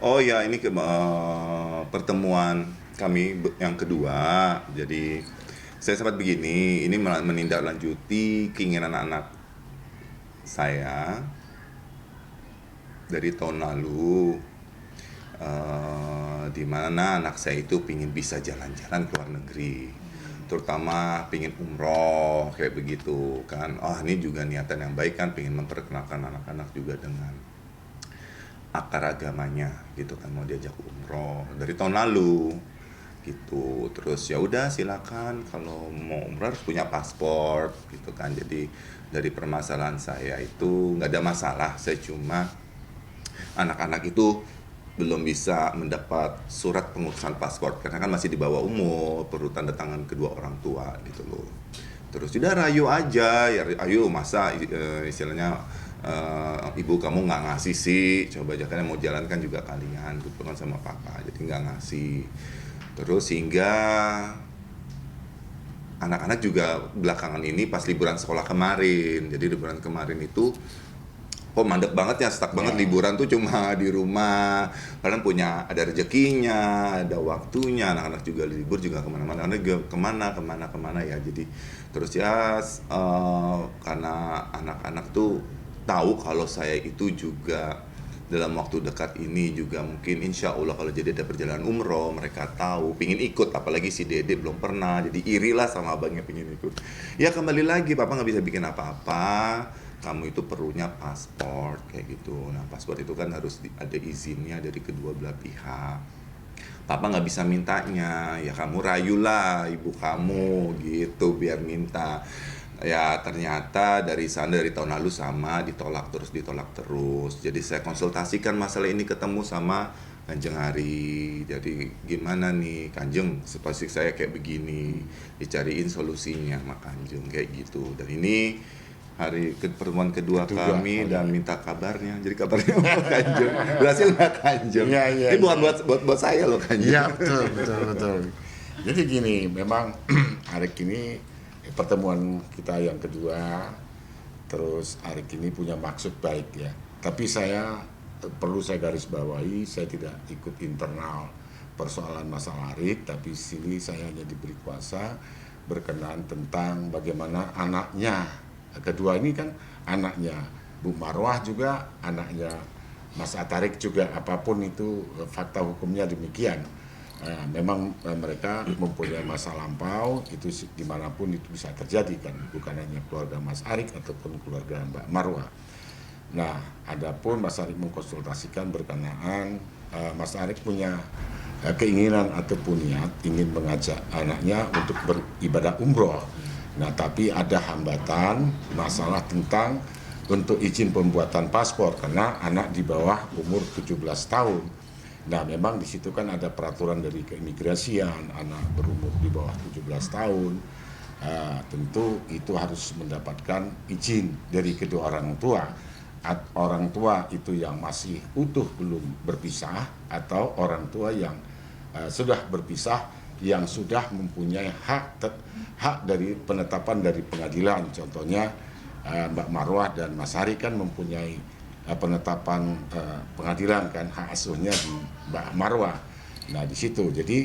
Oh ya, ini pertemuan kami yang kedua. Jadi saya sempat begini, ini menindaklanjuti keinginan anak saya dari tahun lalu, di mana anak saya itu pingin bisa jalan-jalan ke luar negeri, terutama pingin umroh kayak begitu kan. Ini juga niatan yang baik kan, pingin memperkenalkan anak-anak juga dengan akar agamanya gitu kan, mau diajak umroh dari tahun lalu gitu. Terus ya udah silakan, kalau mau umroh harus punya paspor gitu kan. Jadi dari permasalahan saya itu nggak ada masalah, saya cuma anak-anak itu belum bisa mendapat surat pengurusan paspor karena kan masih di bawah umur, perlu tanda tangan kedua orang tua gitu loh. Terus udah rayu aja, ya ayo masa istilahnya ibu kamu nggak ngasih sih, coba aja kan yang mau jalan kan juga kalian gitu kan sama papa, jadi nggak ngasih. Terus hingga anak-anak juga belakangan ini pas liburan sekolah kemarin, jadi liburan kemarin itu kok mandek banget ya, stuck banget liburan tuh cuma di rumah. Kalian punya ada rezekinya, ada waktunya, anak-anak juga libur juga kemana-mana, kemana ya. Jadi terus ya karena anak-anak tuh tahu kalau saya itu juga dalam waktu dekat ini juga mungkin insya Allah kalau jadi ada perjalanan umroh, mereka tahu pingin ikut, apalagi si Dede belum pernah, jadi irilah sama abangnya pingin ikut. Ya kembali lagi, papa nggak bisa bikin apa-apa, kamu itu perlunya paspor kayak gitu. Nah paspor itu kan harus ada izinnya dari kedua belah pihak. Papa nggak bisa mintanya, ya kamu rayulah ibu kamu gitu biar minta. Ya ternyata dari tahun lalu sama, ditolak terus. Jadi saya konsultasikan masalah ini, ketemu sama Kanjeng Ari. Jadi gimana nih Kanjeng, situasi saya kayak begini, dicariin solusinya sama Kanjeng kayak gitu. Dan ini pertemuan kedua kami dan minta kabarnya. Jadi kabarnya Kanjeng berhasil nggak Kanjeng? Ya. Ini buat saya loh Kanjeng. Iya betul. Jadi gini, memang hari ini pertemuan kita yang kedua, terus hari ini punya maksud baik ya. Tapi perlu saya garis bawahi, saya tidak ikut internal persoalan masalah Arik, tapi sini saya hanya diberi kuasa berkenaan tentang bagaimana anaknya. Kedua ini kan anaknya Bu Marwah juga, anaknya Mas Atarik juga, apapun itu fakta hukumnya demikian. Memang mereka mempunyai masa lampau, itu dimanapun itu bisa terjadi kan, bukan hanya keluarga Mas Arik ataupun keluarga Mbak Marwah. Nah, adapun Mas Arik mengkonsultasikan berkenaan Mas Arik punya keinginan ataupun niat ingin mengajak anaknya untuk beribadah umroh. Nah, tapi ada hambatan masalah tentang untuk izin pembuatan paspor karena anak di bawah umur 17 tahun. Nah, memang di situ kan ada peraturan dari keimigrasian, anak berumur di bawah 17 tahun, tentu itu harus mendapatkan izin dari kedua orang tua. Orang tua itu yang masih utuh belum berpisah, atau orang tua yang sudah berpisah, yang sudah mempunyai hak dari penetapan dari pengadilan. Contohnya Mbak Marwah dan Mas Hari kan mempunyai penetapan pengadilan kan, hak asuhnya di Mbak Marwah. Nah di situ jadi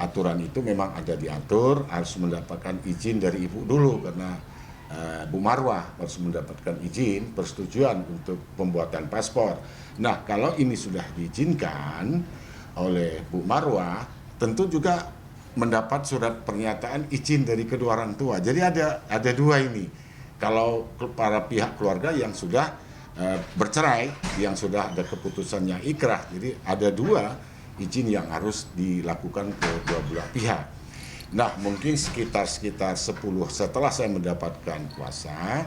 aturan itu memang ada diatur, harus mendapatkan izin dari ibu dulu karena Bu Marwah harus mendapatkan izin persetujuan untuk pembuatan paspor. Nah kalau ini sudah diizinkan oleh Bu Marwah, tentu juga mendapat surat pernyataan izin dari kedua orang tua. Jadi ada dua ini. Kalau para pihak keluarga yang sudah bercerai, yang sudah ada keputusannya ikrah, jadi ada dua izin yang harus dilakukan ke dua belah pihak. Nah mungkin sekitar 10 setelah saya mendapatkan kuasa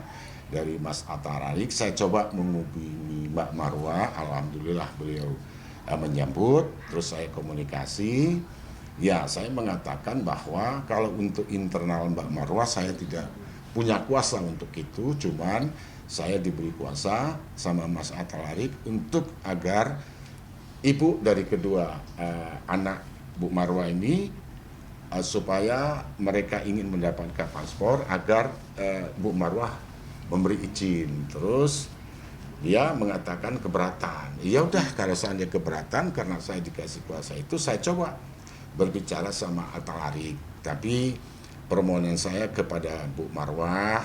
dari Mas Atararik, saya coba menghubungi Mbak Marwah. Alhamdulillah beliau menyambut, terus saya komunikasi. Ya saya mengatakan bahwa kalau untuk internal Mbak Marwah saya tidak punya kuasa untuk itu, cuman saya diberi kuasa sama Mas Atararik untuk agar ibu dari kedua anak Bu Marwah ini supaya mereka ingin mendapatkan paspor agar Bu Marwah memberi izin. Terus dia mengatakan keberatan. Ya udah, kalau seandainya keberatan karena saya dikasih kuasa itu, saya coba berbicara sama Atalarik. Tapi permohonan saya kepada Bu Marwah,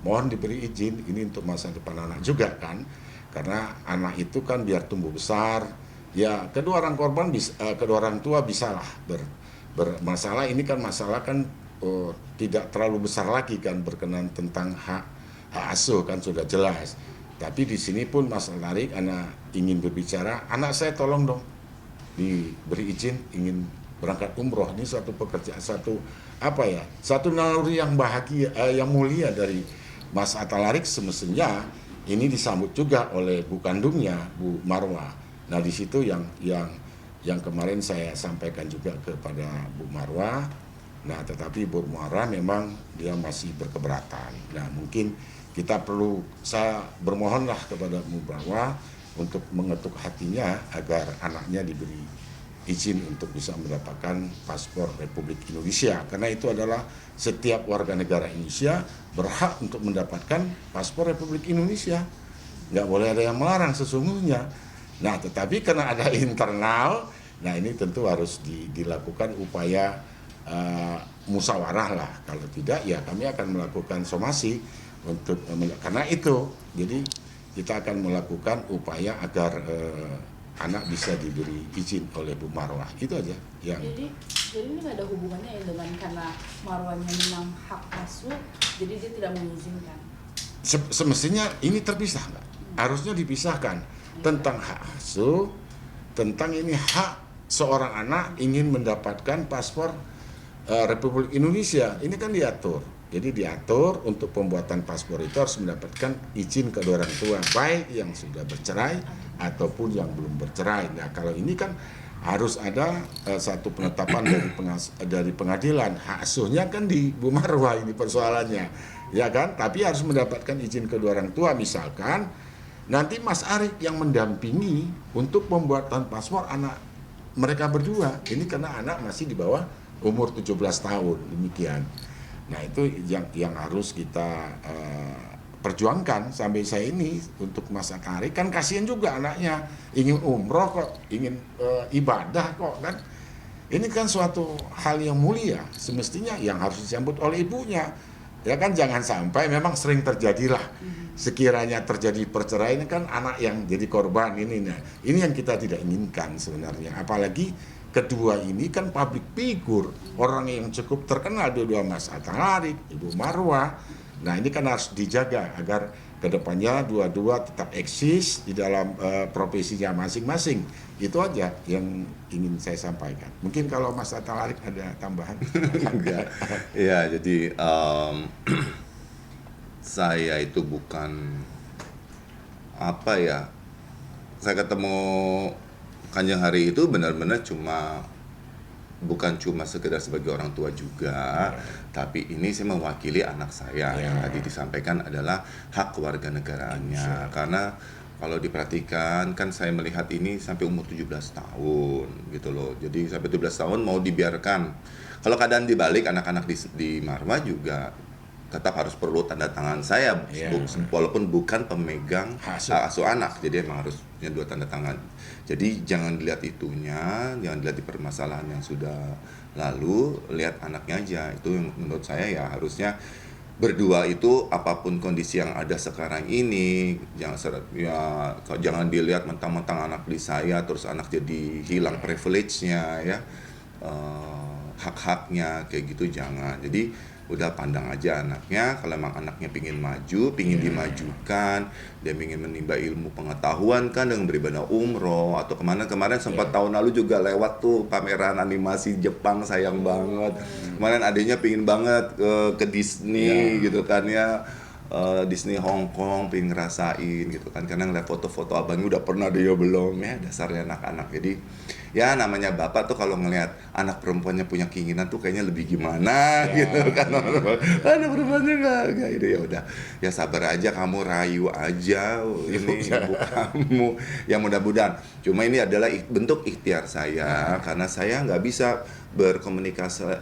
mohon diberi izin, ini untuk masa depan anak juga kan, karena anak itu kan biar tumbuh besar, ya kedua orang korban bisa, kedua orang tua bisalah bermasalah. Ini kan masalah kan tidak terlalu besar lagi kan, berkenan tentang hak asuh kan sudah jelas. Tapi di sini pun Mas Tarik, anak ingin berbicara, anak saya tolong dong diberi izin ingin berangkat umroh. Ini suatu pekerjaan, satu naluri yang bahagia, yang mulia dari Mas Atalarik. Semestinya ini disambut juga oleh bu kandungnya, Bu Marwah. Nah di situ yang kemarin saya sampaikan juga kepada Bu Marwah. Nah tetapi Bu Marwah memang dia masih berkeberatan. Nah mungkin saya bermohonlah kepada Bu Marwah untuk mengetuk hatinya agar anaknya diberi izin untuk bisa mendapatkan paspor Republik Indonesia, karena itu adalah setiap warga negara Indonesia berhak untuk mendapatkan paspor Republik Indonesia. Nggak boleh ada yang melarang sesungguhnya. Nah tetapi karena ada internal, nah ini tentu harus dilakukan upaya musyawarah lah. Kalau tidak ya kami akan melakukan somasi untuk karena itu. Jadi kita akan melakukan upaya agar anak bisa diberi izin oleh Bu Marwah. Itu aja yang. Jadi ini nggak ada hubungannya ya dengan karena Marwahnya menang hak asuh, jadi dia tidak mengizinkan. Semestinya ini terpisah, nggak? Harusnya dipisahkan tentang hak asuh, tentang ini hak seorang anak ingin mendapatkan paspor Republik Indonesia. Ini kan diatur. Jadi diatur untuk pembuatan paspor itu harus mendapatkan izin kedua orang tua, baik yang sudah bercerai ataupun yang belum bercerai. Nah kalau ini kan harus ada satu penetapan dari pengadilan. Hak asuhnya kan di Bu Marwah ini persoalannya, ya kan? Tapi harus mendapatkan izin kedua orang tua. Misalkan nanti Mas Arik yang mendampingi untuk pembuatan paspor anak mereka berdua. Ini karena anak masih di bawah umur 17 tahun, demikian. Nah itu yang harus kita perjuangkan sampai saya ini untuk Mas Atalarik. Kan kasihan juga anaknya, ingin umroh kok, ingin ibadah kok kan. Ini kan suatu hal yang mulia, semestinya yang harus disambut oleh ibunya. Ya kan, jangan sampai memang sering terjadilah. Sekiranya terjadi perceraian kan anak yang jadi korban ini. Nah, ini yang kita tidak inginkan sebenarnya. Apalagi kedua ini kan public figure, orang yang cukup terkenal, dua-dua Mas Atalarik, Ibu Marwah. Nah ini kan harus dijaga agar kedepannya dua-dua tetap eksis di dalam profesinya masing-masing. Itu aja yang ingin saya sampaikan. Mungkin kalau Mas Atalarik ada tambahan. Enggak. Ya jadi saya itu bukan saya ketemu Kanjeng Hari itu benar-benar bukan cuma sekedar sebagai orang tua juga, tapi ini saya mewakili anak saya. Yang tadi disampaikan adalah hak kewarganegaraannya. Karena kalau diperhatikan kan saya melihat ini sampai umur 17 tahun gitu loh. Jadi sampai 17 tahun mau dibiarkan. Kalau keadaan dibalik, anak-anak di Marwah juga tetap harus perlu tanda tangan saya, walaupun bukan pemegang hak asuh anak. Jadi emang harusnya 2 tanda tangan. Jadi jangan dilihat itunya, jangan dilihat di permasalahan yang sudah lalu, lihat anaknya aja. Itu yang menurut saya ya harusnya berdua itu apapun kondisi yang ada sekarang ini, jangan dilihat mentang-mentang anak di saya terus anak jadi hilang privilege-nya ya, hak-haknya kayak gitu, jangan. Jadi udah pandang aja anaknya, kalau emang anaknya pingin maju, pingin dimajukan, dia ingin menimba ilmu pengetahuan kan dengan beribadah umroh atau kemarin sempat tahun lalu juga lewat tuh pameran animasi Jepang, sayang banget. Kemarin adiknya pingin banget ke Disney gitu kan ya, Disney Hong Kong, pingin ngerasain gitu kan, karena ngeliat foto-foto abangnya udah pernah, dia belum ya, dasarnya anak-anak. Jadi ya namanya bapak tuh kalau ngelihat anak perempuannya punya keinginan tuh kayaknya lebih gimana gitu kan. Anak perempuannya nggak itu, ya udah ya sabar aja, kamu rayu aja ini ibu kamu ya, mudah-mudahan. Cuma ini adalah bentuk ikhtiar saya karena saya nggak bisa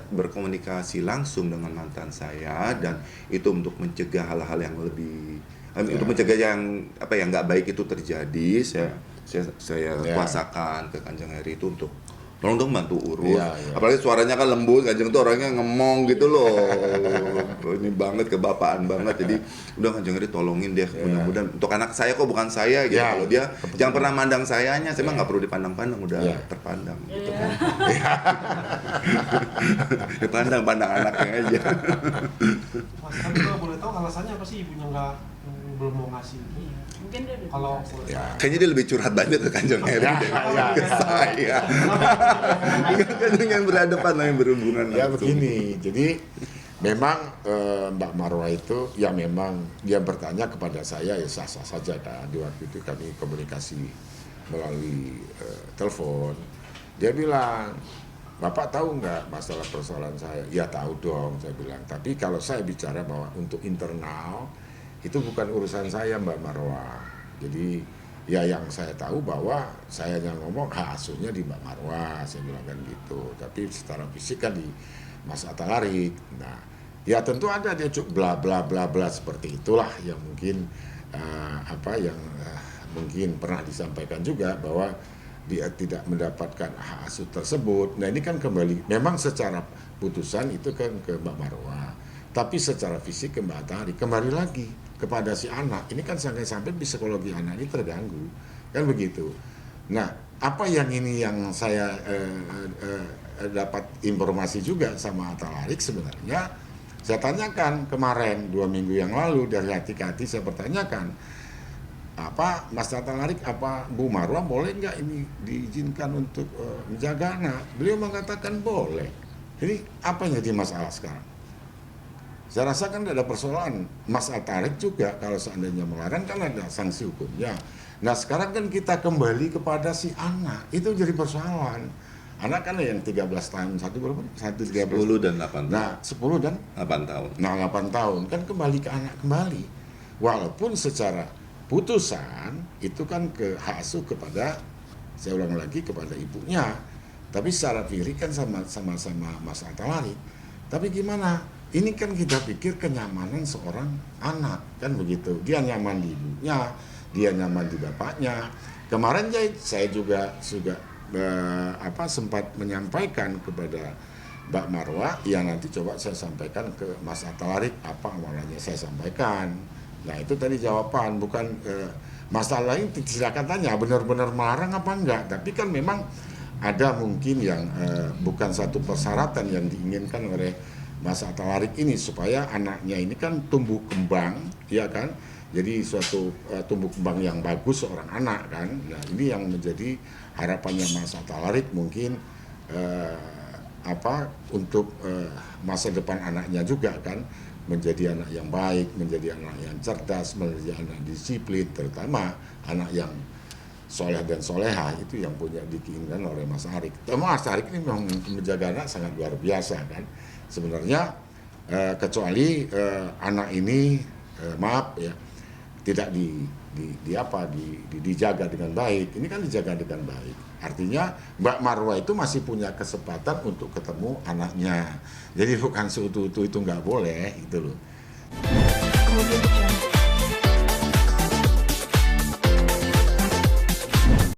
berkomunikasi langsung dengan mantan saya, dan itu untuk mencegah hal-hal yang lebih untuk mencegah yang apa yang nggak baik itu terjadi. Saya kuasakan ke Kanjeng Heri itu untuk tolong dong bantu urus. Apalagi suaranya kan lembut, Kanjeng tuh orangnya ngemong gitu loh. Ini banget, kebapaan banget. Jadi udah Kanjeng Heri tolongin deh, mudah-mudahan untuk anak saya kok, bukan saya gitu. Kalau dia jangan pernah mandang sayanya, saya mah nggak perlu dipandang-pandang, udah terpandang gitu kan. Dipandang-pandang anaknya aja. Mas, tapi kalau boleh tahu alasannya apa sih ibunya belum mau ngasih? Mungkin dia udah Kalau Kayaknya dia lebih curhat banyak ke Kanjeng Heri ke saya. Kanjeng yang berhadapan lah, yang berhubungan Ya langsung. begini, jadi memang Mbak Marwah itu ya memang dia bertanya kepada saya ya sah-sah saja kan. Di waktu itu kami komunikasi melalui telepon. Dia bilang, Bapak tahu nggak masalah persoalan saya? Ya tahu dong, saya bilang. Tapi kalau saya bicara bahwa untuk internal itu bukan urusan saya Mbak Marwah. Jadi ya yang saya tahu bahwa saya yang ngomong hak asuhnya di Mbak Marwah, saya bilang kan gitu. Tapi secara fisik kan di Mas Atalarik. Nah, ya tentu ada dia bla bla bla bla seperti itulah yang mungkin mungkin pernah disampaikan juga bahwa dia tidak mendapatkan hak asuh tersebut. Nah ini kan kembali, memang secara putusan itu kan ke Mbak Marwah, tapi secara fisik ke Mbak Atari, kembali lagi kepada si anak. Ini kan sampai psikologi anak ini terganggu, kan begitu. Nah, apa yang ini yang saya dapat informasi juga sama Atalarik sebenarnya, saya tanyakan kemarin 2 minggu yang lalu dari hati ke hati saya pertanyakan, apa Mas Atalarik, apa Bu Marwah boleh nggak ini diizinkan untuk menjaga anak? Beliau mengatakan boleh. Jadi apa yang jadi masalah sekarang? Saya rasa kan ada persoalan. Mas Atalarik juga kalau seandainya melarang kan ada sanksi hukumnya. Nah sekarang kan kita kembali kepada si anak, itu jadi persoalan. Anak kan yang 13 tahun, satu berapa? 13. 10 dan 8 tahun. Nah 10 dan 8 tahun. Nah 8 tahun kan kembali ke anak kembali. Walaupun secara putusan itu kan ke hak asuh kepada, saya ulang lagi, kepada ibunya. Tapi secara fikih kan sama-sama Mas Atalarik. Tapi gimana? Ini kan kita pikir kenyamanan seorang anak, kan begitu. Dia nyaman di ibunya, dia nyaman di bapaknya. Kemarin saya juga sempat menyampaikan kepada Mbak Marwah, ya nanti coba saya sampaikan ke Mas Atalarik apa awalnya saya sampaikan. Nah itu tadi jawaban, bukan masalah ini silakan tanya benar-benar melarang apa enggak. Tapi kan memang ada mungkin yang bukan satu persyaratan yang diinginkan oleh Mas Atalarik ini supaya anaknya ini kan tumbuh kembang, ya kan? Jadi suatu tumbuh kembang yang bagus seorang anak kan. Nah ini yang menjadi harapannya Mas Atalarik mungkin untuk masa depan anaknya juga kan, menjadi anak yang baik, menjadi anak yang cerdas, menjadi anak disiplin, terutama anak yang soleh dan soleha itu yang punya diinginkan oleh Mas Arik. Mas Arik ini memang menjaga anak sangat luar biasa kan. Sebenarnya kecuali anak ini maaf ya tidak dijaga dengan baik. Ini kan dijaga dengan baik. Artinya Mbak Marwah itu masih punya kesempatan untuk ketemu anaknya. Jadi bukan seutuh-utuh itu nggak boleh gitu loh.